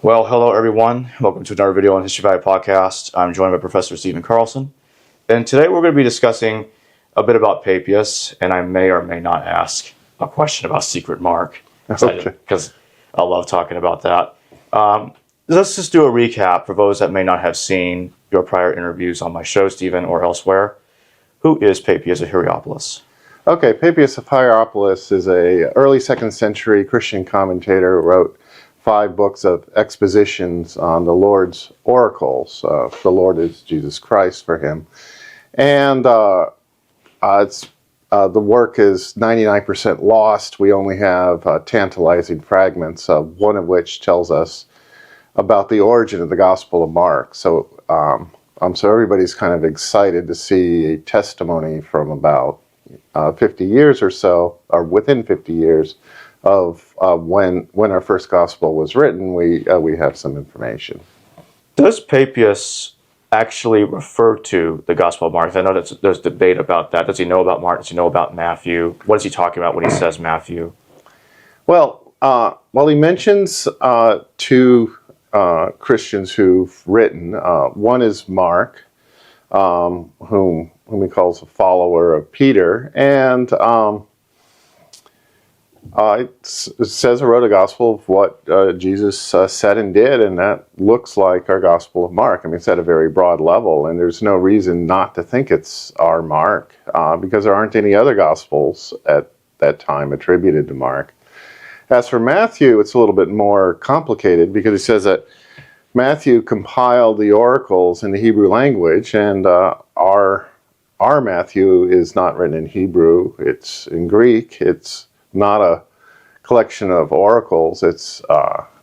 Well, hello everyone. Welcome to another video on HVSBL podcast. I'm joined by Professor Stephen Carlson. And today we're going to be discussing a bit about Papias, and I may or may not ask a question about Secret Mark. Because I love talking about that. Let's just do a recap for those that may not have seen your prior interviews on my show, Stephen, or elsewhere. Who is Papias of Hierapolis? Okay, Papias of Hierapolis is a early 2nd century Christian commentator who wrote 5 books of expositions on the Lord's oracles. The Lord is Jesus Christ for him. And the work is 99% lost. We only have tantalizing fragments, one of which tells us about the origin of the Gospel of Mark. So everybody's kind of excited to see a testimony from about 50 years or so, or within 50 years, of when our first gospel was written. We have some information. Does Papias actually refer to the Gospel of Mark? I know there's debate about that. Does he know about Mark? Does he know about Matthew? What is he talking about when he says Matthew? Well, he mentions 2 Christians who've written. One is Mark, whom he calls a follower of Peter, and it says he wrote a gospel of what Jesus said and did, and that looks like our Gospel of Mark. I mean, it's at a very broad level, and there's no reason not to think it's our Mark, because there aren't any other Gospels at that time attributed to Mark. As for Matthew, it's a little bit more complicated, because he says that Matthew compiled the oracles in the Hebrew language, and our Matthew is not written in Hebrew, it's in Greek. It's not a collection of oracles, it's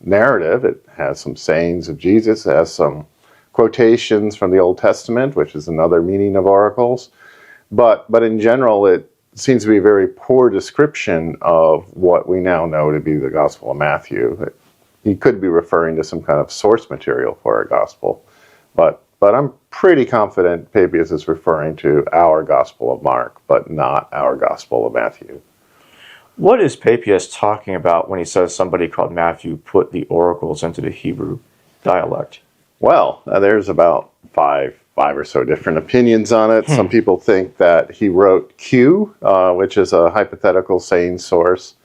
narrative. It has some sayings of Jesus, it has some quotations from the Old Testament, which is another meaning of oracles. But in general, it seems to be a very poor description of what we now know to be the Gospel of Matthew. He could be referring to some kind of source material for a gospel, but I'm pretty confident Papias is referring to our Gospel of Mark, but not our Gospel of Matthew. What is Papias talking about when he says somebody called Matthew put the oracles into the Hebrew dialect? Well, there's about five or so different opinions on it. Some people think that he wrote Q, which is a hypothetical saying source,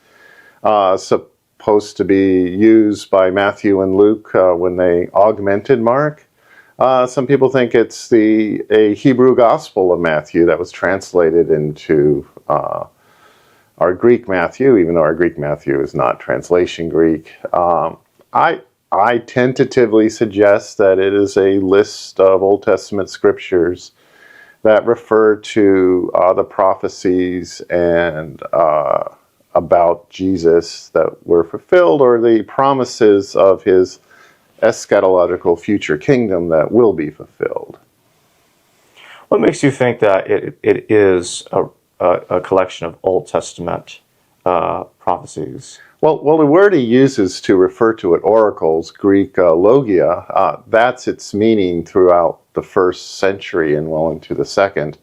supposed to be used by Matthew and Luke when they augmented Mark. Some people think it's a Hebrew Gospel of Matthew that was translated into our Greek Matthew, even though our Greek Matthew is not translation Greek. I tentatively suggest that it is a list of Old Testament scriptures that refer to the prophecies and about Jesus that were fulfilled, or the promises of his eschatological future kingdom that will be fulfilled. What makes you think that it is a collection of Old Testament prophecies? Well, the word he uses to refer to it, oracles, Greek logia, that's its meaning throughout the 1st century and well into the 2nd.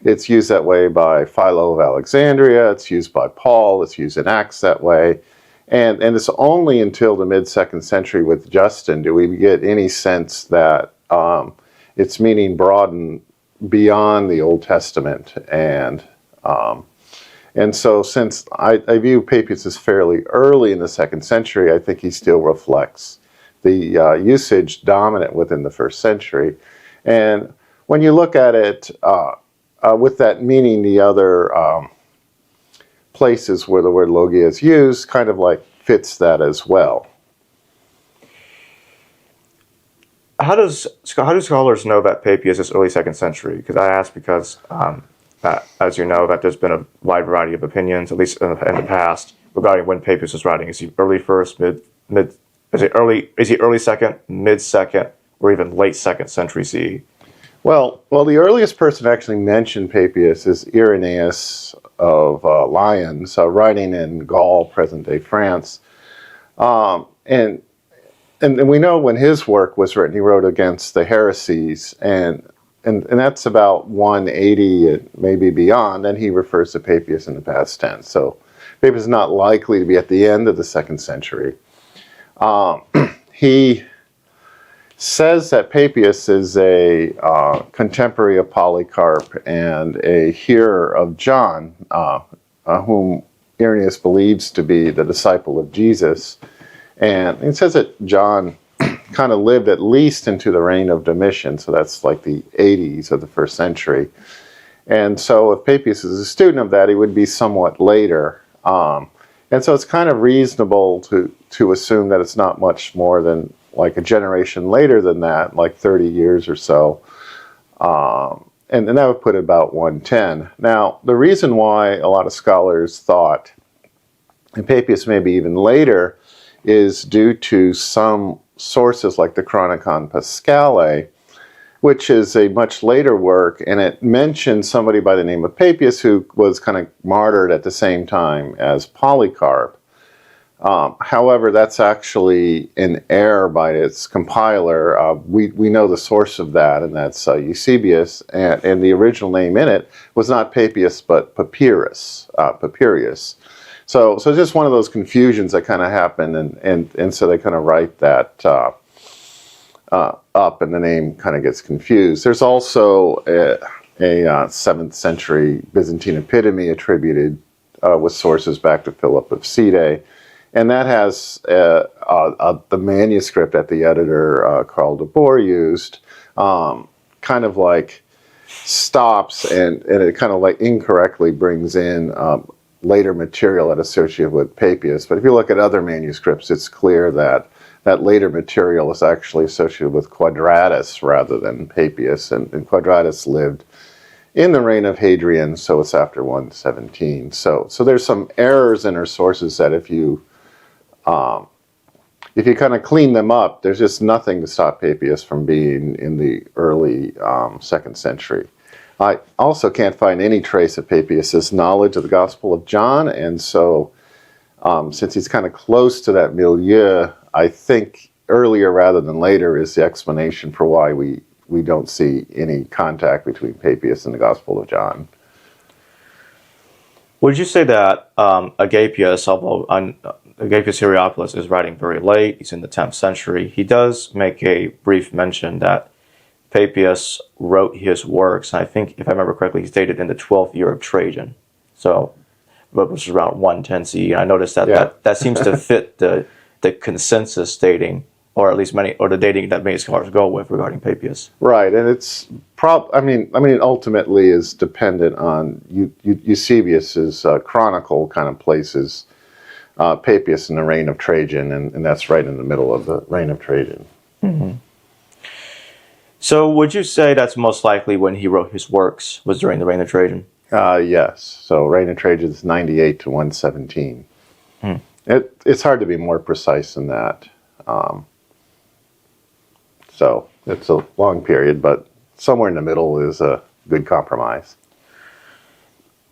It's used that way by Philo of Alexandria, it's used by Paul, it's used in Acts that way. And it's only until the mid-2nd century with Justin do we get any sense that its meaning broadened beyond the Old Testament. And so since I view Papias as fairly early in the 2nd century, I think he still reflects the usage dominant within the 1st century. And when you look at it with that meaning, the other places where the word logia is used kind of like fits that as well. How do scholars know that Papias is early 2nd century? Because I ask because, as you know, that there's been a wide variety of opinions, at least in the past, regarding when Papias was writing. Is he early 1st, is he early 2nd, mid-2nd, or even late 2nd century CE? Well, the earliest person to actually mention Papias is Irenaeus of Lyons, writing in Gaul, present-day France. And we know when his work was written, he wrote against the heresies, and that's about 180, maybe beyond, and he refers to Papias in the past tense. So Papias is not likely to be at the end of the 2nd century. he says that Papias is a contemporary of Polycarp and a hearer of John, whom Irenaeus believes to be the disciple of Jesus. And it says that John kind of lived at least into the reign of Domitian, so that's like the 80s of the first century. And so if Papias is a student of that, he would be somewhat later. And so it's kind of reasonable to assume that it's not much more than like a generation later than that, like 30 years or so. And that would put it about 110. Now, the reason why a lot of scholars thought, and Papias maybe even later, is due to some sources like the Chronicon Paschale, which is a much later work, and it mentions somebody by the name of Papias who was kind of martyred at the same time as Polycarp. However, that's actually an error by its compiler. We know the source of that, and that's Eusebius, and the original name in it was not Papias, but Papyrus. So it's just one of those confusions that kind of happen, and so they kind of write that up, and the name kind of gets confused. There's also a 7th century Byzantine epitome attributed with sources back to Philip of Cide, and that has the manuscript that the editor Karl de Boer used, kind of like stops and it kind of like incorrectly brings in later material that associated with Papias. But if you look at other manuscripts, it's clear that that later material is actually associated with Quadratus rather than Papias, and Quadratus lived in the reign of Hadrian, so it's after 117. So there's some errors in our sources that if you kind of clean them up, there's just nothing to stop Papias from being in the early 2nd century. I also can't find any trace of Papias' knowledge of the Gospel of John, and so since he's kind of close to that milieu, I think earlier rather than later is the explanation for why we don't see any contact between Papias and the Gospel of John. Would you say that Agapius, although Agapius Hierapolis is writing very late, he's in the 10th century, he does make a brief mention that Papias wrote his works, and I think, if I remember correctly, he's dated in the 12th year of Trajan, so which is around 110 CE. I noticed that seems to fit the consensus dating, or at least the dating that many scholars go with regarding Papias. Right, and it's ultimately is dependent on Eusebius's chronicle kind of places Papias in the reign of Trajan, and that's right in the middle of the reign of Trajan. Mm-hmm. So would you say that's most likely when he wrote his works was during the reign of Trajan? Yes. So reign of Trajan is 98 to 117. It's hard to be more precise than that. So it's a long period, but somewhere in the middle is a good compromise.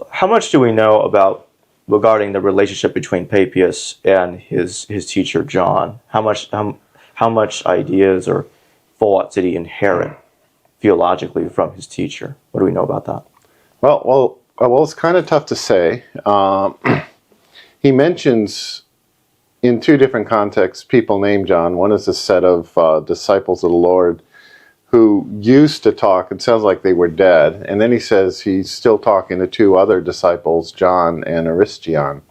How much do we know regarding the relationship between Papias and his teacher John? How much ideas or thoughts did he inherit theologically from his teacher? What do we know about that? Well, it's kind of tough to say. He mentions in two different contexts people named John. One is a set of disciples of the Lord who used to talk. It sounds like they were dead. And then he says he's still talking to two other disciples, John and Aristion,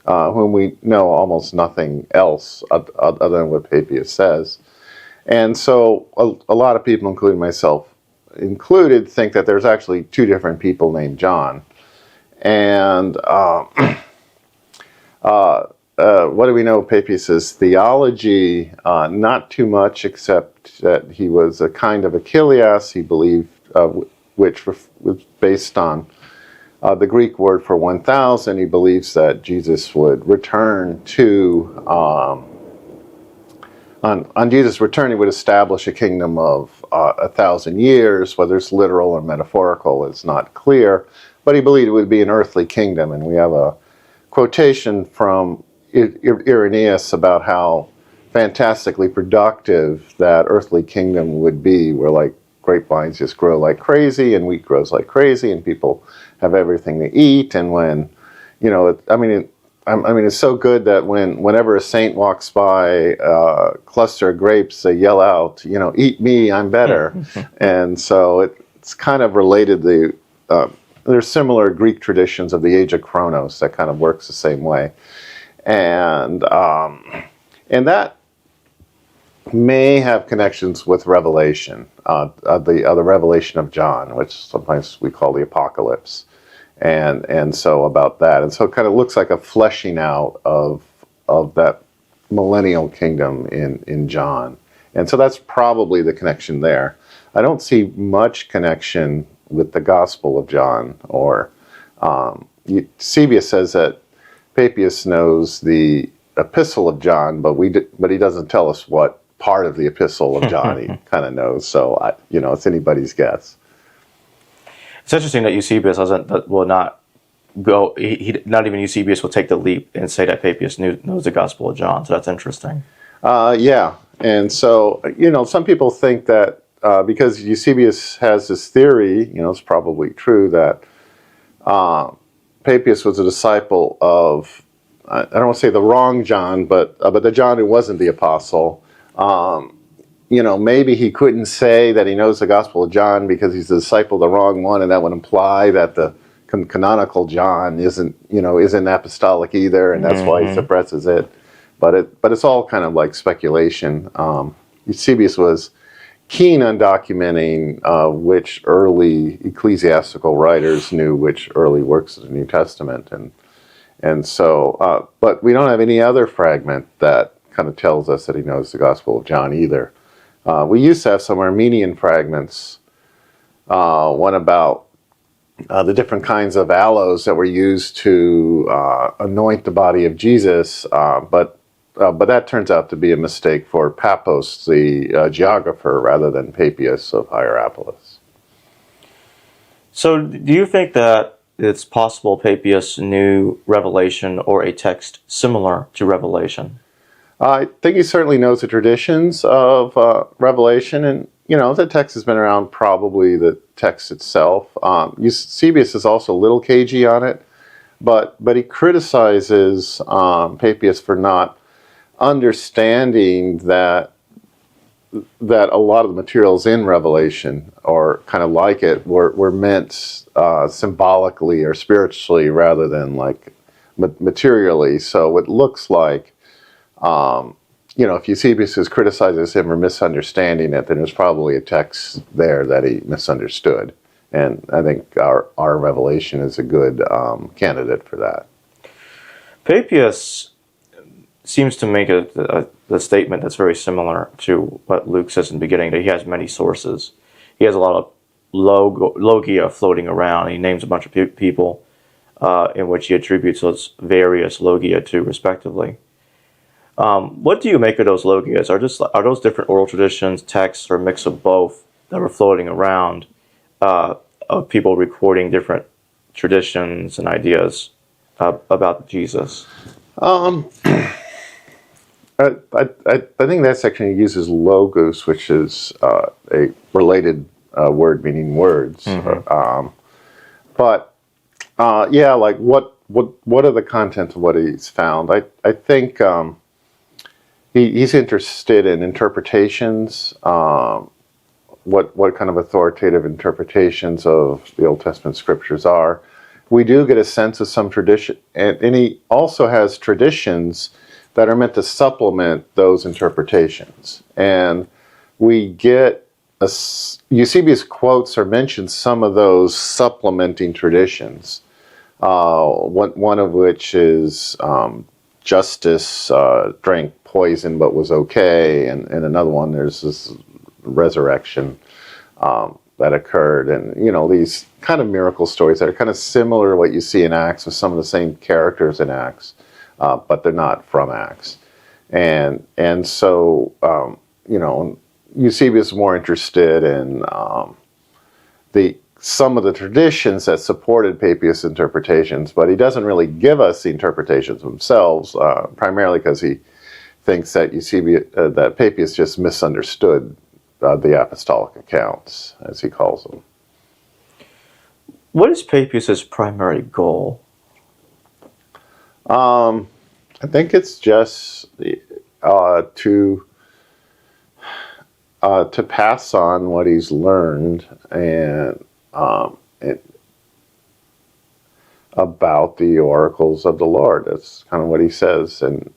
whom we know almost nothing else other than what Papias says. And so a lot of people, including myself included, think that there's actually two different people named John. And what do we know of Papias' theology? Not too much, except that he was a kind of Achilleus, he believed, which was based on the Greek word for 1,000. He believes that Jesus would return to... On Jesus' return, he would establish a kingdom of 1,000 years. Whether it's literal or metaphorical is not clear, but he believed it would be an earthly kingdom. And we have a quotation from Irenaeus about how fantastically productive that earthly kingdom would be, where like grapevines just grow like crazy and wheat grows like crazy and people have everything to eat. And when, I mean, it's so good that whenever a saint walks by a cluster of grapes, they yell out, "Eat me, I'm better." And so it's kind of related. There's similar Greek traditions of the age of Chronos that kind of works the same way, and that may have connections with Revelation, the Revelation of John, which sometimes we call the Apocalypse. And so about that, and so it kind of looks like a fleshing out of that millennial kingdom in John, and so that's probably the connection there. I don't see much connection with the Gospel of John, or Eusebius says that Papias knows the Epistle of John, but he doesn't tell us what part of the Epistle of John he kind of knows. So it's anybody's guess. It's interesting that Eusebius will not go. Not even Eusebius will take the leap and say that Papias knows the Gospel of John. So that's interesting. Yeah, and so some people think that because Eusebius has this theory, it's probably true that Papias was a disciple of, I don't want to say the wrong John, but the John who wasn't the apostle. Maybe he couldn't say that he knows the Gospel of John because he's the disciple of the wrong one, and that would imply that the canonical John isn't apostolic either, and that's why he suppresses it. But it's all kind of like speculation. Eusebius was keen on documenting which early ecclesiastical writers knew which early works of the New Testament, and so but we don't have any other fragment that kind of tells us that he knows the Gospel of John either. We used to have some Armenian fragments, one about the different kinds of aloes that were used to anoint the body of Jesus, but that turns out to be a mistake for Papias, the geographer, rather than Papias of Hierapolis. So do you think that it's possible Papias knew Revelation or a text similar to Revelation? I think he certainly knows the traditions of Revelation, and the text has been around, probably the text itself. Eusebius is also a little cagey on it, but he criticizes Papias for not understanding that a lot of the materials in Revelation, or kind of like it, were meant symbolically or spiritually rather than like materially. So it looks like if Eusebius criticizes him for misunderstanding it, then there's probably a text there that he misunderstood. And I think our Revelation is a good candidate for that. Papias seems to make a statement that's very similar to what Luke says in the beginning, that he has many sources. He has a lot of logia floating around. He names a bunch of people in which he attributes those various logia to, respectively. What do you make of those logias? Are those different oral traditions, texts, or a mix of both that were floating around of people recording different traditions and ideas about Jesus? I think that section uses logos, which is a related word meaning words. Mm-hmm. Like what are the contents of what he's found? I think he's interested in interpretations. What kind of authoritative interpretations of the Old Testament scriptures are. We do get a sense of some tradition, and he also has traditions that are meant to supplement those interpretations. And we get Eusebius quotes or mentions some of those supplementing traditions. One of which is Justice drank poison but was okay, and another one, there's this resurrection that occurred, and these kind of miracle stories that are kind of similar to what you see in Acts, with some of the same characters in Acts, but they're not from Acts, and so Eusebius is more interested in some of the traditions that supported Papias' interpretations, but he doesn't really give us the interpretations themselves, primarily because he thinks that that Papias just misunderstood the apostolic accounts, as he calls them. What is Papias' primary goal? I think it's just to pass on what he's learned and about the oracles of the Lord. That's kind of what he says, and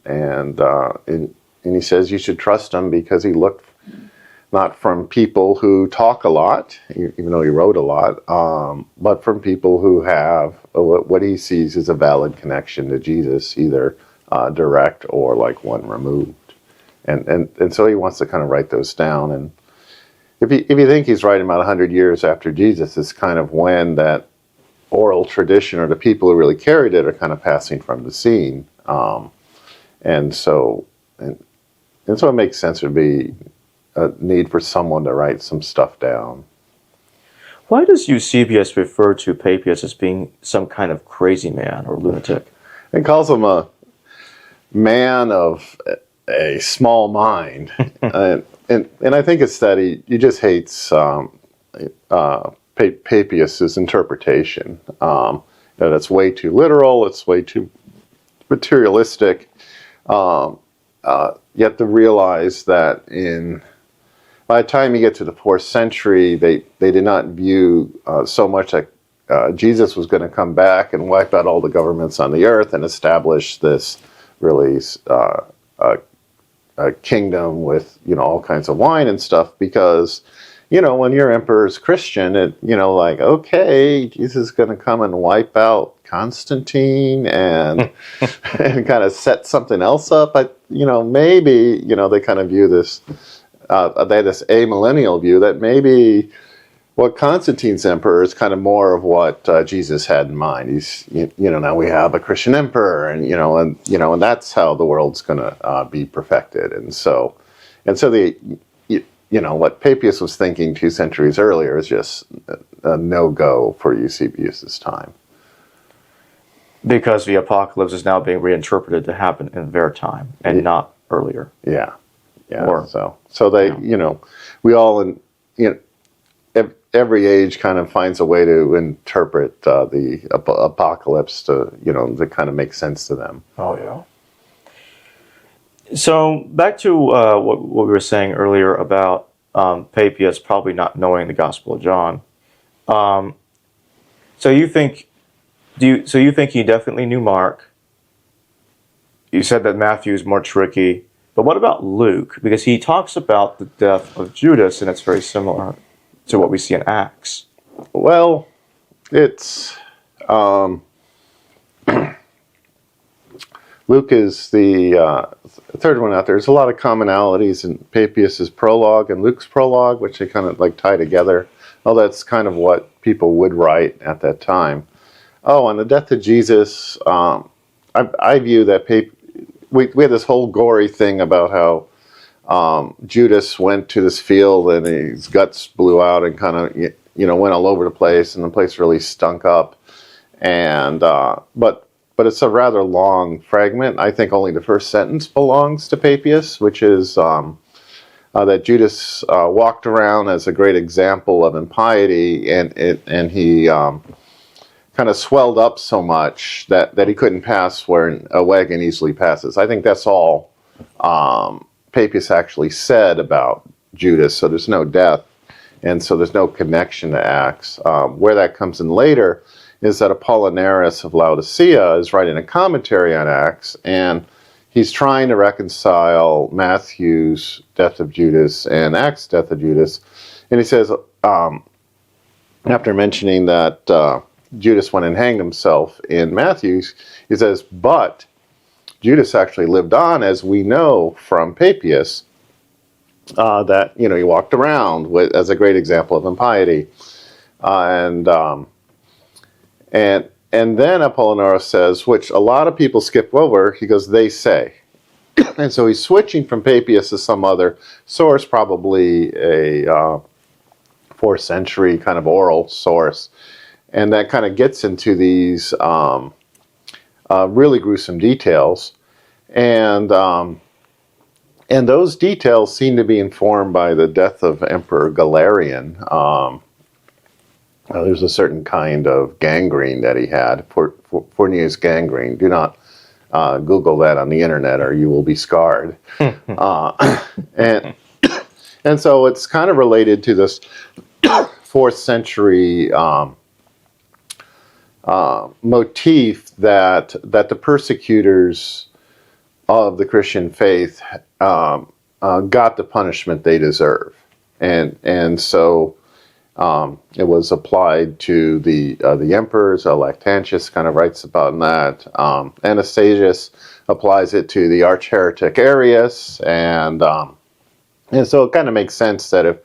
he says you should trust him because he looked not from people who talk a lot, even though he wrote a lot, but from people who have what he sees as a valid connection to Jesus, either direct or like one removed. And so he wants to kind of write those down. And if you think he's writing about 100 years after Jesus, it's kind of when that oral tradition or the people who really carried it are kind of passing from the scene. And so it makes sense to be a need for someone to write some stuff down. Why does Eusebius refer to Papias as being some kind of crazy man or lunatic? He calls him a man of a small mind. and I think it's that he just hates Papias's interpretation. That it's way too literal, it's way too materialistic. Yet to realize that by the time you get to the 4th century, they did not view so much that Jesus was going to come back and wipe out all the governments on the earth and establish this really a kingdom with all kinds of wine and stuff, because when your emperor's Christian, okay, Jesus is going to come and wipe out Constantine and and kind of set something else up. But maybe they kind of view this they had this amillennial view that maybe what Constantine's emperor is kind of more of what Jesus had in mind. He's now we have a Christian emperor, and that's how the world's going to be perfected. And so the what Papias was thinking 2 centuries earlier is just a no-go for Eusebius's time. Because the apocalypse is now being reinterpreted to happen in their time and not earlier. Yeah. Or, so they, we all every age kind of finds a way to interpret the apocalypse to kind of make sense to them. Oh yeah. So back to what we were saying earlier about Papias probably not knowing the Gospel of John. So you think he definitely knew Mark? You said that Matthew is more tricky, but what about Luke? Because he talks about the death of Judas, and it's very similar to what we see in Acts. Well, it's Luke is the third one out there. There's a lot of commonalities in Papias's prologue and Luke's prologue, which they kind of like tie together. Oh, that's kind of what people would write at that time. Oh, on the death of Jesus, I view that we had this whole gory thing about how Judas went to this field and his guts blew out and kind of went all over the place, and the place really stunk up. And but it's a rather long fragment. I think only the first sentence belongs to Papias, which is that Judas walked around as a great example of impiety, and he kind of swelled up so much that he couldn't pass where a wagon easily passes. I think that's all Papias actually said about Judas, so there's no death, and so there's no connection to Acts. Where that comes in later is that Apollinaris of Laodicea is writing a commentary on Acts, and he's trying to reconcile Matthew's death of Judas and Acts' death of Judas. And he says, after mentioning that Judas went and hanged himself in Matthew's, he says, but Judas actually lived on, as we know from Papias, that he walked around as a great example of impiety. And then Apollinaris says, which a lot of people skip over, he goes, they say. And so he's switching from Papias to some other source, probably a 4th century kind of oral source. And that kind of gets into these really gruesome details. And those details seem to be informed by the death of Emperor Galerian. There's a certain kind of gangrene that he had, Fournier's gangrene. Do not Google that on the internet, or you will be scarred. And and so it's kind of related to this 4th century motif that the persecutors of the Christian faith got the punishment they deserve, and so it was applied to the emperors. Lactantius kind of writes about that. Anastasius applies it to the arch heretic Arius, and so it kind of makes sense that if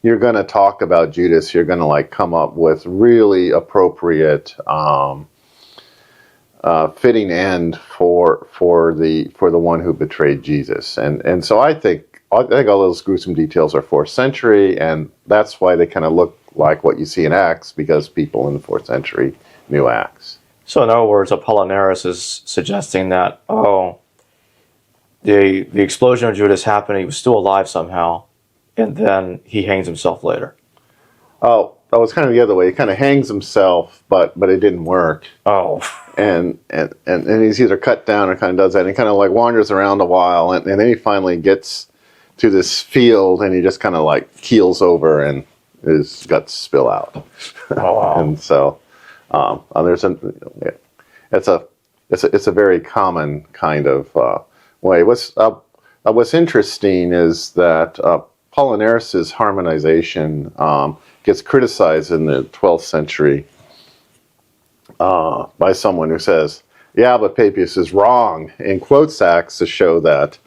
you're going to talk about Judas, you're going to like come up with really appropriate, fitting end for the one who betrayed Jesus, and so I think all those gruesome details are 4th century, and that's why they kind of look like what you see in Acts, because people in the 4th century knew Acts. So in other words, Apollinaris is suggesting that, the explosion of Judas happened, he was still alive somehow, and then he hangs himself later. Oh, that was kind of the other way. He kind of hangs himself, but it didn't work. Oh. And he's either cut down or kind of does that, and he kind of like wanders around a while, and then he finally gets to this field, and he just kind of like keels over, and his guts spill out. Oh, wow. And so it's a very common kind of way. What's interesting is that Apollinaris' harmonization gets criticized in the 12th century by someone who says, "Yeah, but Papius is wrong," and quotes Acts to show that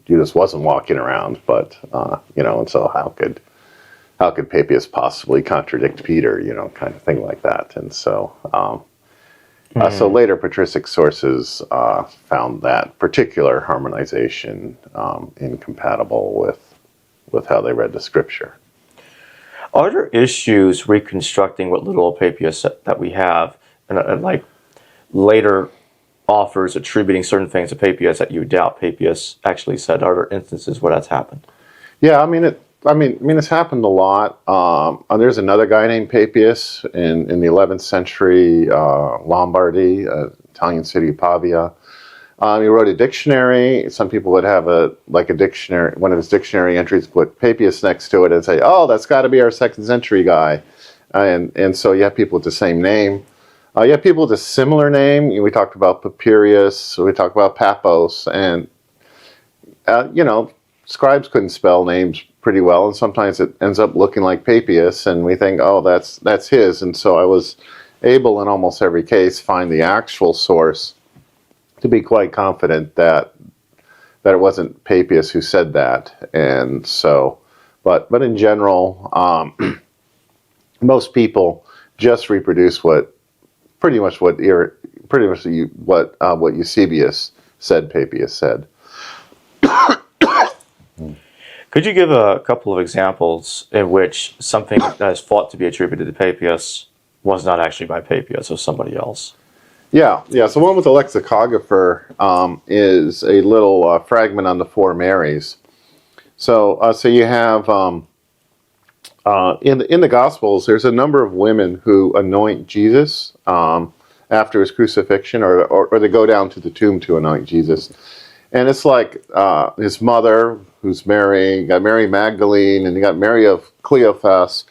Judas wasn't walking around, but and so how could Papius possibly contradict Peter, kind of thing like that. And so so later patristic sources found that particular harmonization incompatible with how they read the scripture. Are there issues reconstructing what little old Papius that we have, and like later authors attributing certain things to Papius that you doubt Papius actually said? Are there instances where that's happened? Yeah, it's happened a lot. There's another guy named Papius in the 11th century, Lombardy, Italian city of Pavia. He wrote a dictionary. Some people would have a dictionary, one of his dictionary entries, put Papius next to it and say, "Oh, that's got to be our 2nd century guy." And so you have people with the same name. You have people with a similar name. We talked about Papias, we talked about Papios, and scribes couldn't spell names pretty well, and sometimes it ends up looking like Papias, and we think, "Oh, that's his." And so I was able in almost every case find the actual source to be quite confident that it wasn't Papias who said that. And so, but in general, most people just reproduce what Eusebius said Papias said. Could you give a couple of examples in which something that is thought to be attributed to Papias was not actually by Papias or somebody else? Yeah. So one with the lexicographer is a little fragment on the 4 Marys. So you have in the Gospels, there's a number of women who anoint Jesus after his crucifixion, or they go down to the tomb to anoint Jesus. And it's like his mother, who's Mary, you got Mary Magdalene, and you got Mary of Cleophas,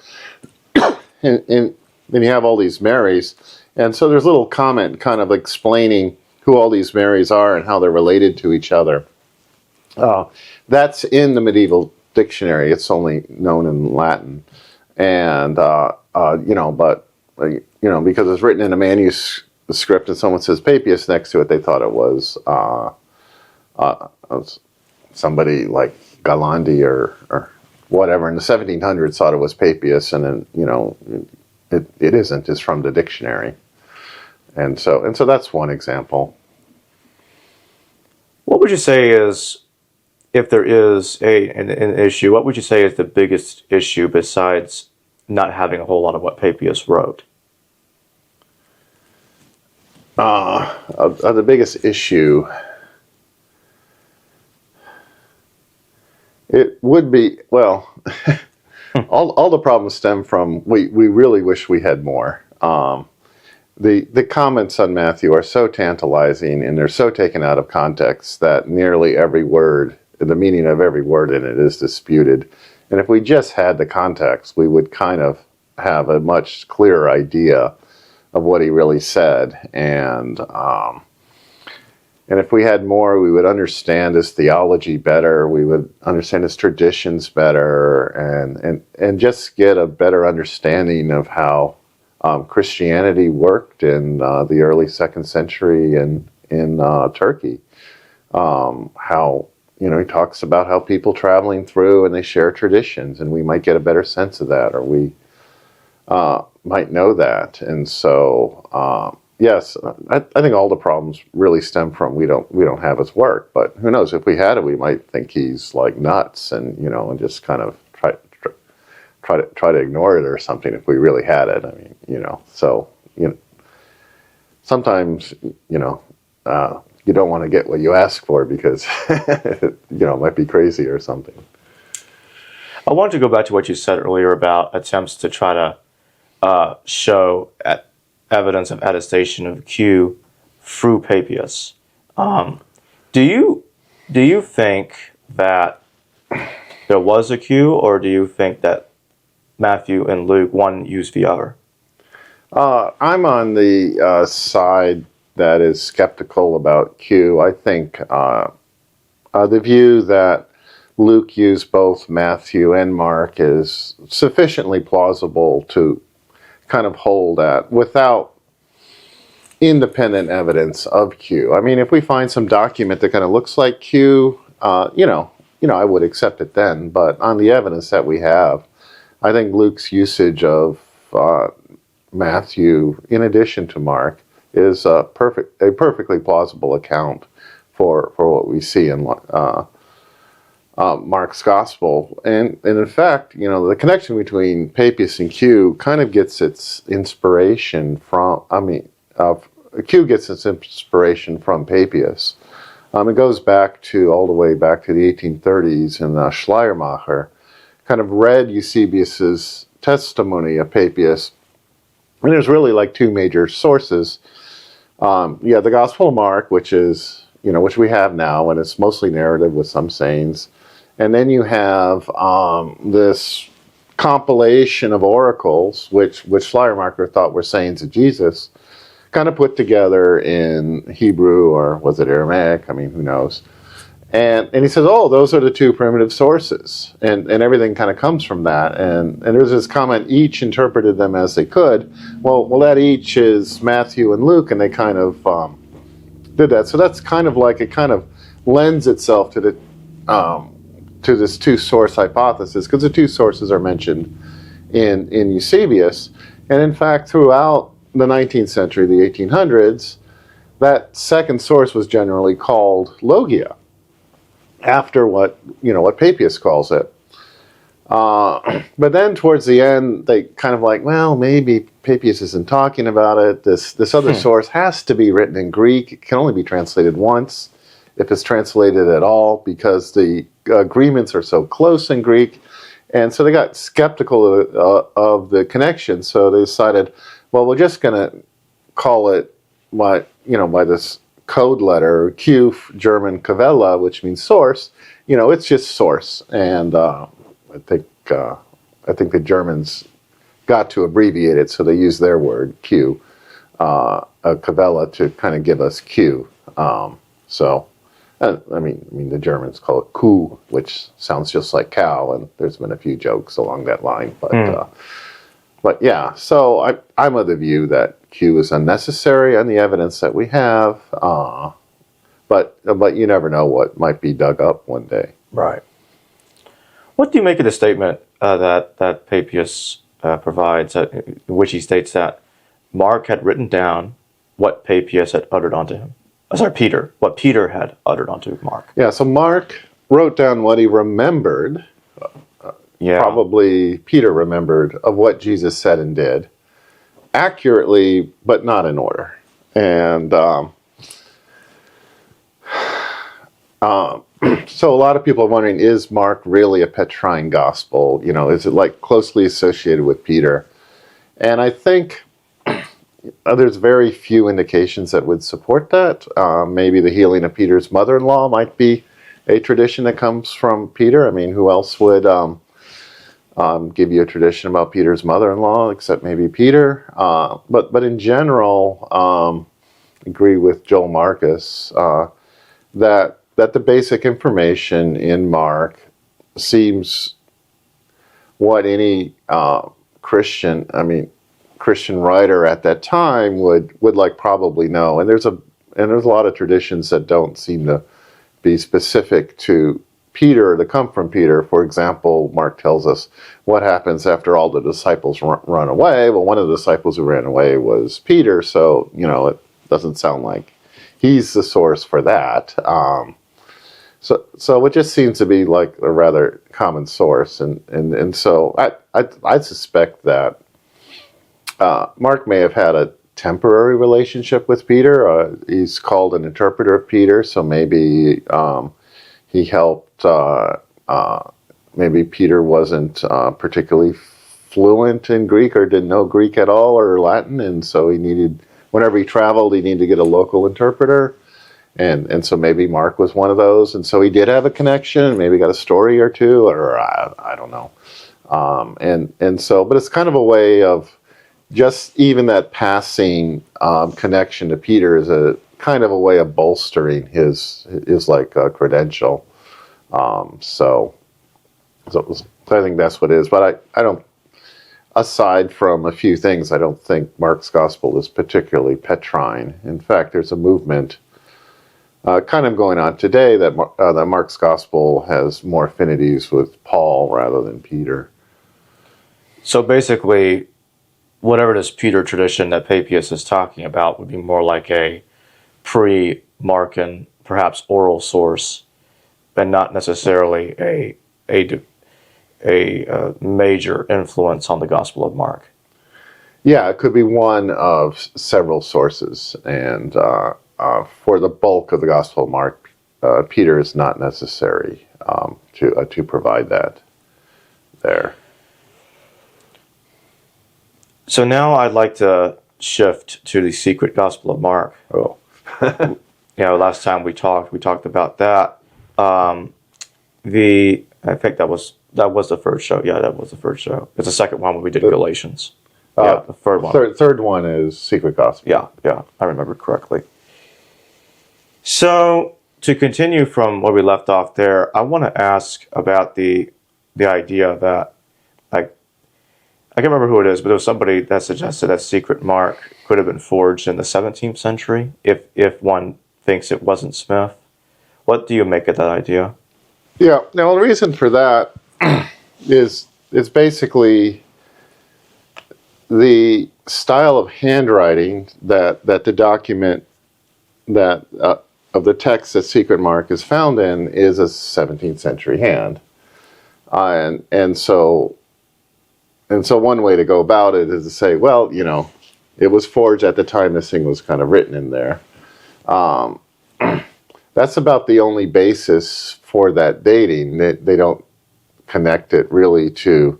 and then you have all these Marys. And so there's a little comment kind of explaining who all these Marys are and how they're related to each other. That's in the medieval dictionary. It's only known in Latin. And, because it's written in a manuscript and someone says Papias next to it, they thought it was somebody like Galandi or whatever in the 1700s thought it was Papias, and then, it isn't. It's from the dictionary. And so that's one example. What would you say is, if there is an issue, what would you say is the biggest issue besides not having a whole lot of what Papias wrote? The biggest issue, it would be, well, all the problems stem from we really wish we had more. the comments on Matthew are so tantalizing, and they're so taken out of context that nearly every word, the meaning of every word in it is disputed. And if we just had the context, we would kind of have a much clearer idea of what he really said. And if we had more, we would understand his theology better. We would understand his traditions better, and just get a better understanding of how Christianity worked in the early 2nd century in Turkey. How, he talks about how people traveling through and they share traditions, and we might get a better sense of that, or we might know that. And so, yes, I think all the problems really stem from we don't have his work. But who knows? If we had it, we might think he's like nuts, and and just kind of try to ignore it or something. If we really had it, I mean, So sometimes you don't want to get what you ask for because it might be crazy or something. I wanted to go back to what you said earlier about attempts to try to show evidence of attestation of Q through Papias. Do you think that there was a Q, or do you think that Matthew and Luke, one used the other? I'm on the side that is skeptical about Q. I think the view that Luke used both Matthew and Mark is sufficiently plausible to kind of hold at without independent evidence of Q. I mean, if we find some document that kind of looks like Q, I would accept it then. But on the evidence that we have, I think Luke's usage of Matthew, in addition to Mark, is a perfectly plausible account for what we see in Mark's gospel. And in fact, the connection between Papias and Q kind of gets its inspiration from, Q gets its inspiration from Papias. It goes all the way back to the 1830s, and Schleiermacher kind of read Eusebius's testimony of Papias. And there's really like two major sources. The Gospel of Mark, which we have now, and it's mostly narrative with some sayings. And then you have this compilation of oracles, which Schleiermacher thought were sayings of Jesus, kind of put together in Hebrew, or was it Aramaic? I mean, who knows? And he says, those are the two primitive sources, and everything kind of comes from that. And there's this comment, each interpreted them as they could. Well, that each is Matthew and Luke, and they kind of did that. So that's kind of like, it kind of lends itself to this two-source hypothesis, because the two sources are mentioned in Eusebius. And in fact, throughout the 19th century, the 1800s, that second source was generally called Logia, after what Papias calls it. But then towards the end, they kind of like, well, maybe Papias isn't talking about it. This other source has to be written in Greek. It can only be translated once, if it's translated at all, because the agreements are so close in Greek. And so they got skeptical of the connection. So they decided, well, we're just going to call it by this code letter, Q, German Quelle, which means source. It's just source. And I think the Germans got to abbreviate it, so they used their word, Q, Quelle, to kind of give us Q. The Germans call it Kuh, which sounds just like cow, and there's been a few jokes along that line. But yeah, so I'm of the view that Q is unnecessary on the evidence that we have, but you never know what might be dug up one day. Right. What do you make of the statement that Papias provides, in which he states that Mark had written down what Papias had uttered unto him? What Peter had uttered unto Mark. Yeah, so Mark wrote down what he remembered. Probably Peter remembered of what Jesus said and did, accurately, but not in order. And so a lot of people are wondering, is Mark really a Petrine gospel? Is it like closely associated with Peter? And I think there's very few indications that would support that. Maybe the healing of Peter's mother-in-law might be a tradition that comes from Peter. I mean, who else would give you a tradition about Peter's mother-in-law except maybe Peter? But in general, agree with Joel Marcus that the basic information in Mark seems what any Christian writer at that time would like probably know. And there's a lot of traditions that don't seem to be specific to Peter, to come from Peter. For example, Mark tells us what happens after all the disciples run away. Well, one of the disciples who ran away was Peter, so it doesn't sound like he's the source for that. So it just seems to be like a rather common source, and so I suspect that Mark may have had a temporary relationship with Peter. He's called an interpreter of Peter, so maybe he helped. Maybe Peter wasn't particularly fluent in Greek or didn't know Greek at all or Latin, and so whenever he traveled, he needed to get a local interpreter. And so maybe Mark was one of those, and so he did have a connection, maybe got a story or two, or I don't know. And so, but it's kind of a way of just even that passing connection to Peter is a kind of a way of bolstering his credential. So I think that's what it is. But I don't. Aside from a few things, I don't think Mark's gospel is particularly Petrine. In fact, there's a movement kind of going on today that Mark's gospel has more affinities with Paul rather than Peter. So basically, whatever this Peter tradition that Papias is talking about would be more like a pre-Markan, perhaps oral source, and not necessarily a major influence on the Gospel of Mark. Yeah, it could be one of several sources, and for the bulk of the Gospel of Mark, Peter is not necessary to provide that there. So now I'd like to shift to the secret Gospel of Mark. Oh, Last time we talked about that. I think that was the first show. Yeah, that was the first show. It's the second one when we did Galatians. Yeah, the third one. Third one is secret gospel. Yeah, I remember correctly. So to continue from where we left off there, I want to ask about the idea that, like, I can't remember who it is, but there was somebody that suggested that secret Mark could have been forged in the 17th century if one thinks it wasn't Smith. What do you make of that idea? Yeah, now the reason for that is basically the style of handwriting that the document that of the text that secret Mark is found in is a 17th century hand, and so one way to go about it is to say, well, it was forged at the time this thing was kind of written in there. That's about the only basis for that dating. They don't connect it really to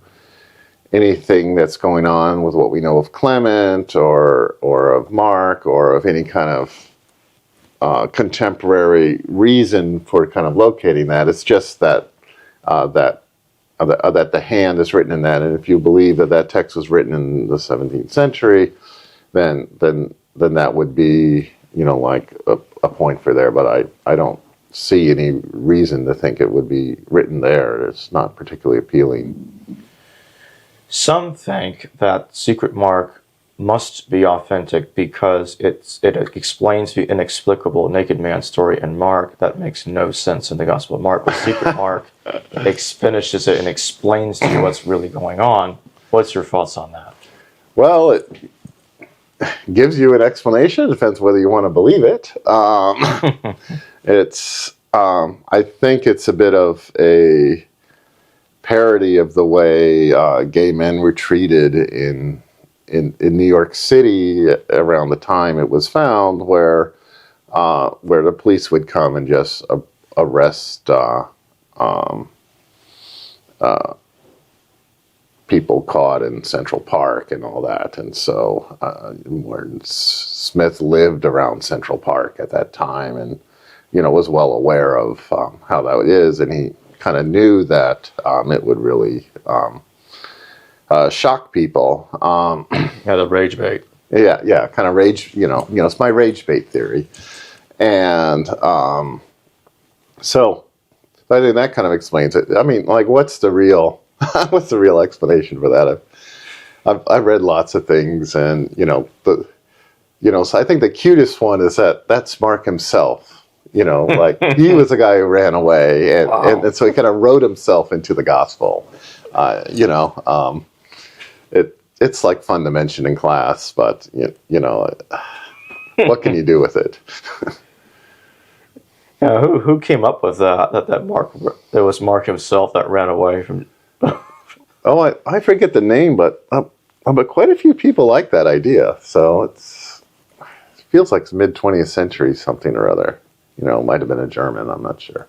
anything that's going on with what we know of Clement or of Mark or of any kind of contemporary reason for kind of locating that. It's just that that the hand is written in that, and if you believe that text was written in the 17th century, then that would be like a point for there. But I don't see any reason to think it would be written there. It's not particularly appealing. Some think that secret Mark must be authentic because it explains the inexplicable naked man story in Mark that makes no sense in the Gospel of Mark. But secret Mark finishes it and explains to you what's really going on. What's your thoughts on that? Well, it gives you an explanation. It depends whether you want to believe it. I think it's a bit of a parody of the way gay men were treated in New York City around the time it was found, where the police would come and just people caught in Central Park and all that. And so Morton Smith lived around Central Park at that time and, was well aware of how that is. And he kind of knew that it would really shock people. Yeah, the rage bait. Yeah, kind of rage, it's my rage bait theory. And so I think that kind of explains it. I mean, like, what's the real explanation for that? I've read lots of things, and so I think the cutest one is that's Mark himself. Like he was the guy who ran away, and, Wow. and so he kind of wrote himself into the gospel. It's like fun to mention in class, but what can you do with it? Yeah, who came up with that? That was Mark himself that ran away from. Oh, I forget the name, but quite a few people like that idea. So it feels like mid 20th century something or other. It might have been a German. I'm not sure.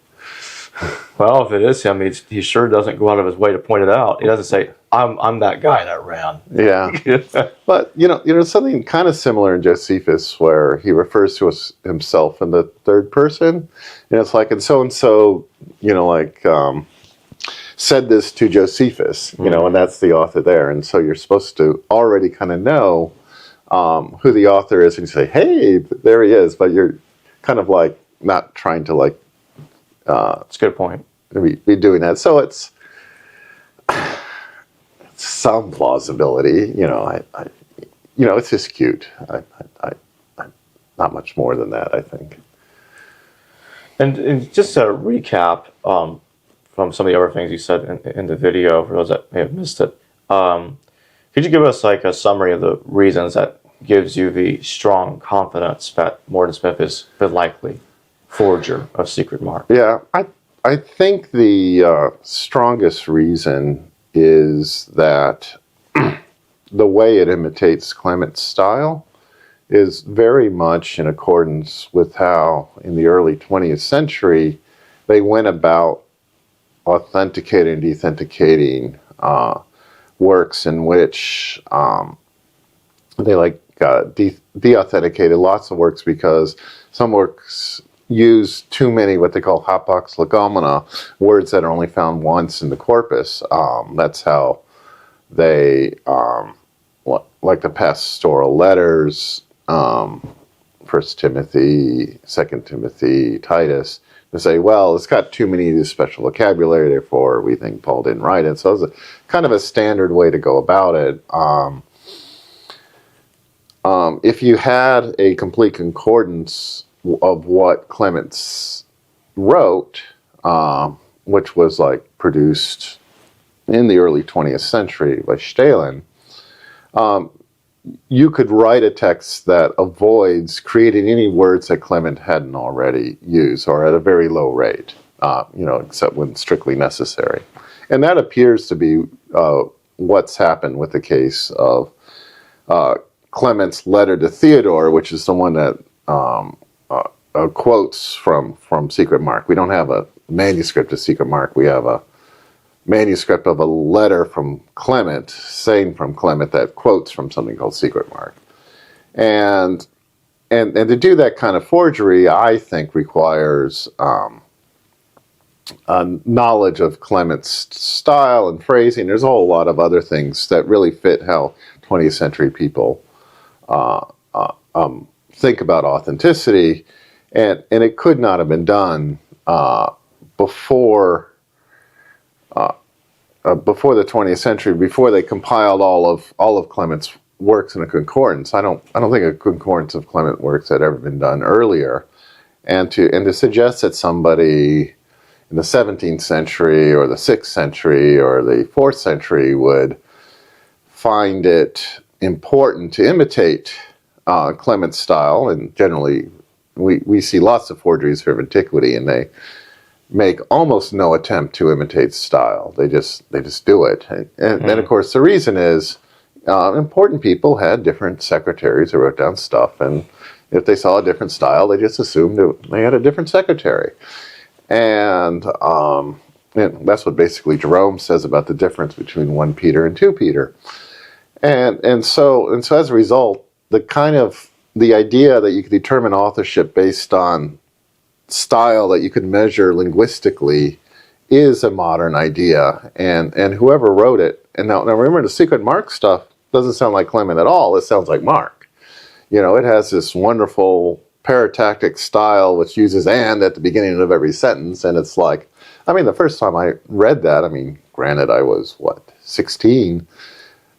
Well, if it is him, he sure doesn't go out of his way to point it out. He doesn't say, "I'm that guy that ran." Yeah, but something kind of similar in Josephus, where he refers to himself in the third person. It's like, and so, said this to Josephus, and that's the author there. And so you're supposed to already kind of know who the author is, and you say, "Hey, there he is," but you're kind of like not trying to like. That's a good point. Be doing that, so it's some plausibility. It's just cute. I not much more than that, I think. And just to recap from some of the other things you said in the video, for those that may have missed it, could you give us like a summary of the reasons that gives you the strong confidence that Morton Smith is the likely forger of secret mark? Yeah, I think the strongest reason is that the way it imitates Clement's style is very much in accordance with how, in the early 20th century, they went about authenticating and deauthenticating works in which they deauthenticated lots of works because some works use too many what they call hapax legomena, words that are only found once in the corpus. That's how they, like the pastoral letters, 1 Timothy, 2 Timothy, Titus, to say, well, it's got too many of these special vocabulary, therefore we think Paul didn't write it. So it's kind of a standard way to go about it. If you had a complete concordance of what Clement wrote, which was like produced in the early 20th century by Stehlen, you could write a text that avoids creating any words that Clement hadn't already used, or at a very low rate, except when strictly necessary. And that appears to be what's happened with the case of Clement's letter to Theodore, which is the one that quotes from Secret Mark. We don't have a manuscript of Secret Mark. We have a manuscript of a letter from Clement, saying from Clement, that quotes from something called Secret Mark. And to do that kind of forgery, I think, requires a knowledge of Clement's style and phrasing. There's a whole lot of other things that really fit how 20th century people think about authenticity, and it could not have been done before the 20th century, before they compiled all of Clement's works in a concordance. I don't think a concordance of Clement works had ever been done earlier, and to suggest that somebody in the 17th century or the 6th century or the 4th century would find it important to imitate Clement's style, and generally we see lots of forgeries of antiquity, and they make almost no attempt to imitate style. They just do it. And then, of course, the reason is important people had different secretaries who wrote down stuff, and if they saw a different style, they just assumed they had a different secretary. And And that's what basically Jerome says about the difference between 1 Peter and 2 Peter. And so as a result, the idea that you could determine authorship based on style that you could measure linguistically is a modern idea. And whoever wrote it, and now remember, the secret Mark stuff doesn't sound like Clement at all. It sounds like Mark. It has this wonderful paratactic style which uses "and" at the beginning of every sentence, and it's like, the first time I read that, granted I was 16,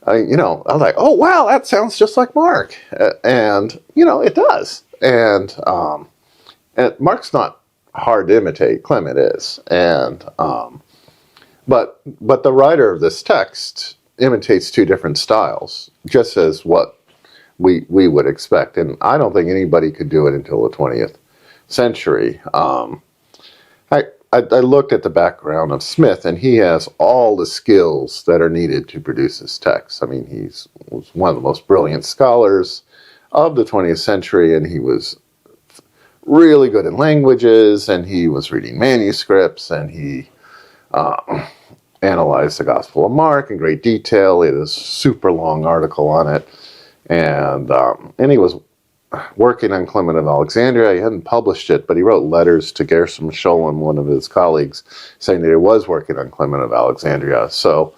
I was like, oh wow, that sounds just like Mark, and it does, and Mark's not hard to imitate, Clement is, and but the writer of this text imitates 2 different styles, just as what we would expect, and I don't think anybody could do it until the 20th century. I looked at the background of Smith, and he has all the skills that are needed to produce this text. He was one of the most brilliant scholars of the 20th century, and he was really good in languages, and he was reading manuscripts, and he analyzed the Gospel of Mark in great detail. He had a super long article on it, and he was working on Clement of Alexandria. He hadn't published it, but he wrote letters to Gershom Scholem, one of his colleagues, saying that he was working on Clement of Alexandria. So,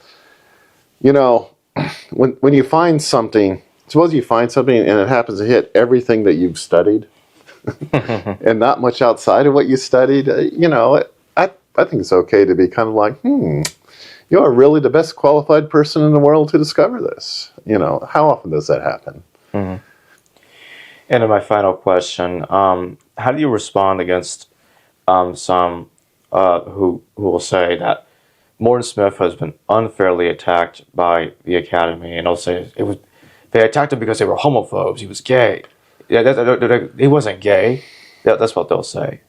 when you find something, suppose you find something and it happens to hit everything that you've studied, and not much outside of what you studied, I think it's okay to be kind of like, you are really the best qualified person in the world to discover this. How often does that happen? Mm-hmm. And in my final question, how do you respond against some who will say that Morton Smith has been unfairly attacked by the Academy, and they'll say they attacked him because they were homophobes. He was gay. Yeah, he wasn't gay. That's what they'll say.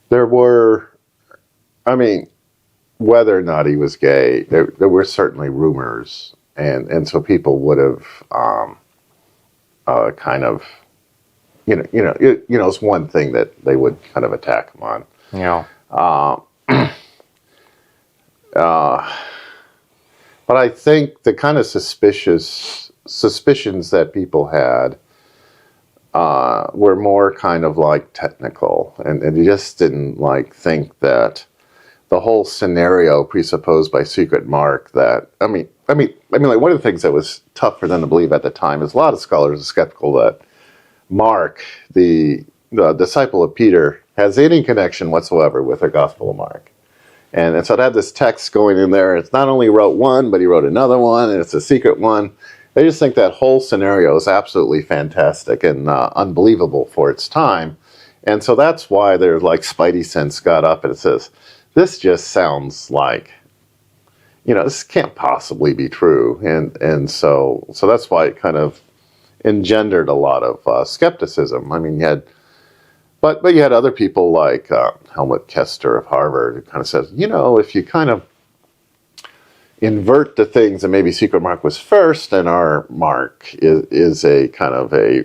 There were, whether or not he was gay, there were certainly rumors. And so people would have kind of, it's one thing that they would kind of attack him on. Yeah. But I think the kind of suspicions that people had were more kind of like technical, and you just didn't think that the whole scenario presupposed by Secret Mark that, one of the things that was tough for them to believe at the time is a lot of scholars are skeptical that Mark, the disciple of Peter, has any connection whatsoever with the Gospel of Mark. And so to have this text going in there, it's not only wrote one, but he wrote another one, and it's a secret one. They just think that whole scenario is absolutely fantastic and unbelievable for its time. And so that's why their spidey sense got up and it says, this just sounds like, this can't possibly be true. And so that's why it kind of engendered a lot of skepticism. You had, but you had other people like Helmut Kester of Harvard who kind of says, if you kind of invert the things, and maybe Secret Mark was first, and our Mark is a kind of a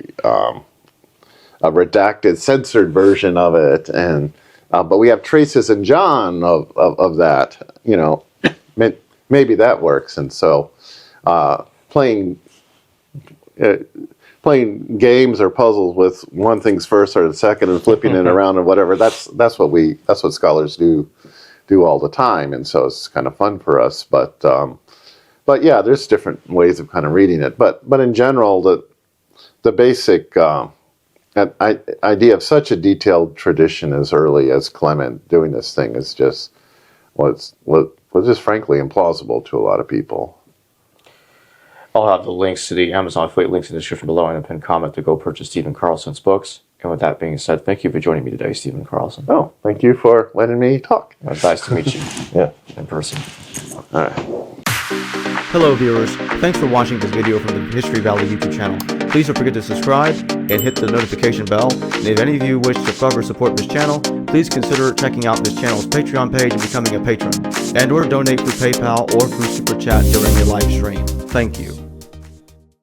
redacted, censored version of it, and but we have traces in John of that, maybe that works. And so playing games or puzzles with one thing's first or the second and flipping it around and whatever, that's what scholars do all the time, and so it's kind of fun for us. But yeah, there's different ways of kind of reading it. But in general, the basic idea of such a detailed tradition as early as Clement doing this thing is just was just frankly implausible to a lot of people. I'll have the links to the Amazon affiliate links in the description below and a pinned comment to go purchase Stephen Carlson's books. And with that being said, thank you for joining me today, Stephen Carlson. Oh, thank you for letting me talk. It's nice to meet you. Yeah, in person. All right. Hello viewers, thanks for watching this video from the History Valley YouTube channel. Please don't forget to subscribe and hit the notification bell. And if any of you wish to further support this channel, please consider checking out this channel's Patreon page and becoming a patron. And or donate through PayPal or through Super Chat during your live stream. Thank you.